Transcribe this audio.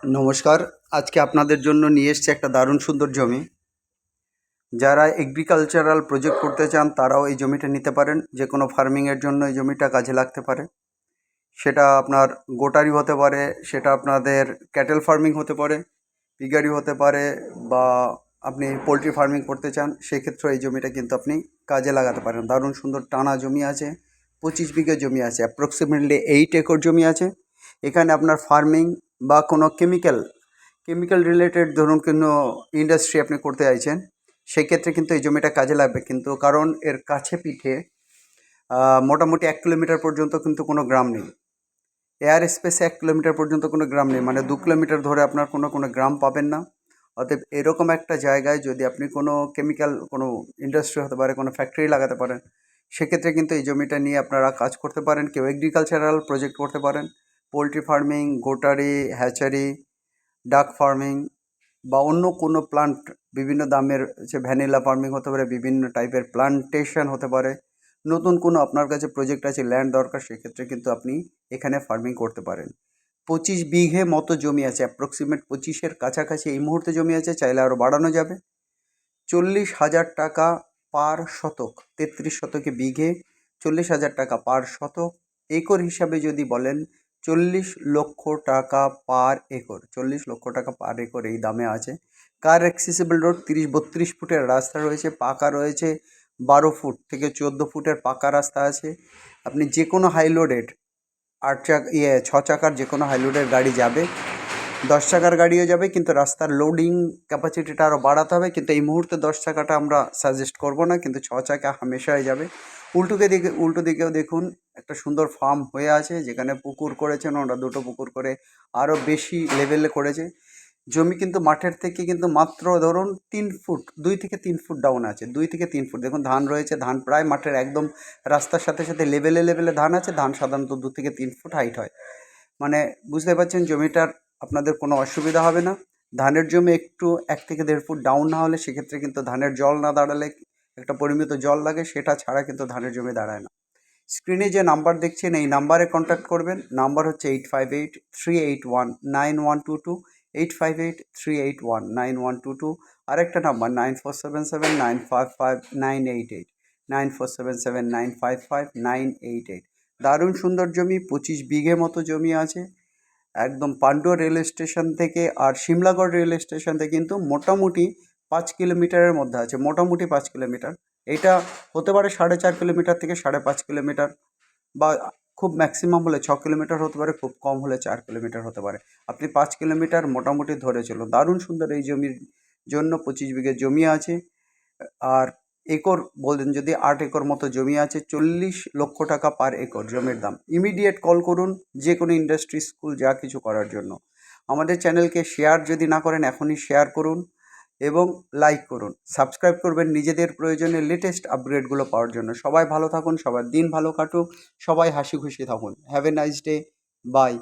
নমস্কার। আজকে আপনাদের জন্য নিয়ে এসেছি একটা দারুণ সুন্দর জমি। যারা এগ্রিকালচারাল প্রজেক্ট করতে চান তারাও এই জমিটা নিতে পারেন। যে কোনো ফার্মিংয়ের জন্য এই জমিটা কাজে লাগতে পারে। সেটা আপনার গোটারি হতে পারে, সেটা আপনাদের ক্যাটেল ফার্মিং হতে পারে, পিগারি হতে পারে, বা আপনি পোলট্রি ফার্মিং করতে চান সেক্ষেত্রেও এই জমিটা কিন্তু আপনি কাজে লাগাতে পারেন। দারুণ সুন্দর টানা জমি আছে, 25 বিঘা জমি আছে, অ্যাপ্রক্সিমেটলি 8 একর জমি আছে। এখানে আপনার ফার্মিং বা কোনো কেমিক্যাল রিলেটেড ধরুন কোনো ইন্ডাস্ট্রি আপনি করতে চাইছেন, সেক্ষেত্রে কিন্তু এই জমিটা কাজে লাগবে। কিন্তু কারণ এর কাছে পিঠে মোটামুটি 1 কিলোমিটার পর্যন্ত কিন্তু কোনো গ্রাম নেই। এয়ার স্পেসে 1 কিলোমিটার পর্যন্ত কোনো গ্রাম নেই, মানে 2 কিলোমিটার ধরে আপনার কোনো গ্রাম পাবেন না। অতএব এরকম একটা জায়গায় যদি আপনি কোনো কোনো ইন্ডাস্ট্রি হতে পারে, কোনো ফ্যাক্টরি লাগাতে পারেন, সেক্ষেত্রে কিন্তু এই জমিটা নিয়ে আপনারা কাজ করতে পারেন। কেউ এগ্রিকালচারাল প্রজেক্ট করতে পারেন, পোলট্রি ফার্মিং, গোটারি, হ্যাচারি, ডাক ফার্মিং, বা অন্য কোনো প্লান্ট, বিভিন্ন দামের ভ্যানিলা ফার্মিং হতে পারে, বিভিন্ন টাইপের প্লান্টেশন হতে পারে। নতুন কোনো আপনার কাছে প্রজেক্ট আছে, ল্যান্ড দরকার, সেক্ষেত্রে কিন্তু আপনি এখানে ফার্মিং করতে পারেন। 25 বিঘে মতো জমি আছে, অ্যাপ্রক্সিমেট 25-এর কাছাকাছি এই মুহূর্তে জমি আছে, চাইলে আরও বাড়ানো যাবে। 40,000 টাকা পার শতক, 33 শতকে বিঘে, 40,000 টাকা পার শতক। একর হিসাবে যদি বলেন 40 লক্ষ টাকা পার একর, 40 লক্ষ টাকা পার একর এই দামে আছে। কার অ্যাক্সেসিবল রোড, 30-32 ফুটের রাস্তা রয়েছে, পাকা রয়েছে, 12 ফুট থেকে 14 ফুটের পাকা রাস্তা আছে। আপনি যে কোনো হাইলোডেড 6 চাকার যে কোনো হাইলোডের গাড়ি যাবে, 10 চাকার গাড়িও যাবে, কিন্তু রাস্তার লোডিং ক্যাপাসিটিটা আরও বাড়াতে হবে। কিন্তু এই মুহূর্তে 10 চাকাটা আমরা সাজেস্ট করব না, কিন্তু 6 চাকা হামেশাই যাবে। উল্টো দিকেও দেখুন একটা সুন্দর ফার্ম হয়ে আছে, যেখানে পুকুর করেছেন ওরা, 2টো পুকুর করে আরও বেশি লেভেলে করেছে। জমি কিন্তু মাঠের থেকে কিন্তু মাত্র ধরুন 3 ফুট, 2 থেকে 3 ফুট ডাউন আছে, 2 থেকে 3 ফুট। দেখুন ধান রয়েছে, ধান প্রায় মাঠের একদম রাস্তার সাথে সাথে লেভেলে ধান আছে। ধান সাধারণত 2 থেকে 3 ফুট হাইট হয়, মানে বুঝতে পারছেন জমিটার আপনাদের কোনো অসুবিধা হবে না। ধানের জমি একটু 1 থেকে 1.5 ফুট ডাউন না হলে, সেক্ষেত্রে কিন্তু ধানের জল না দাঁড়ালে, একটা পরিমিত জল লাগে, সেটা ছাড়া কিন্তু ধানের জমি দাঁড়ায় না। স্ক্রিনে যে নাম্বার দেখছেন এই নাম্বারে কন্ট্যাক্ট করবেন। নাম্বার হচ্ছে 8583819122, 8583819122। আরেকটা নাম্বার 9477955988, 9477955988। দারুণ সুন্দর জমি, 25 বিঘে মতো জমি আছে, একদম পান্ডুয়া রেল স্টেশন থেকে আর সিমলাগড় রেল স্টেশন থেকে কিন্তু মোটামুটি 5 কিলোমিটারের মধ্যে আছে, মোটামুটি 5 কিলোমিটার। এটা হতে পারে 4.5 কিলোমিটার থেকে 5.5 কিলোমিটার, বা খুব ম্যাক্সিমাম হলে 6 কিলোমিটার হতে পারে, খুব কম হলে 4 কিলোমিটার হতে পারে। আপনি 5 কিলোমিটার মোটামুটি ধরে চলুন। দারুণ সুন্দর এই জমির জন্য 25 বিঘে জমি আছে। আর একর বললেন যদি 8 একর মতো জমি আছে, 40 লক্ষ টাকা পার একর জমির দাম। ইমিডিয়েট কল করুন যে কোনো ইন্ডাস্ট্রি, স্কুল, যা কিছু করার জন্য। আমাদের চ্যানেলকে শেয়ার যদি না করেন এখনই শেয়ার করুন এবং লাইক করুন, সাবস্ক্রাইব করবেন নিজেদের প্রয়োজনে লেটেস্ট আপগ্রেডগুলো পাওয়ার জন্য। সবাই ভালো থাকুন, সবার দিন ভালো কাটুক, সবাই হাসি খুশি থাকুন। Have a nice day, by.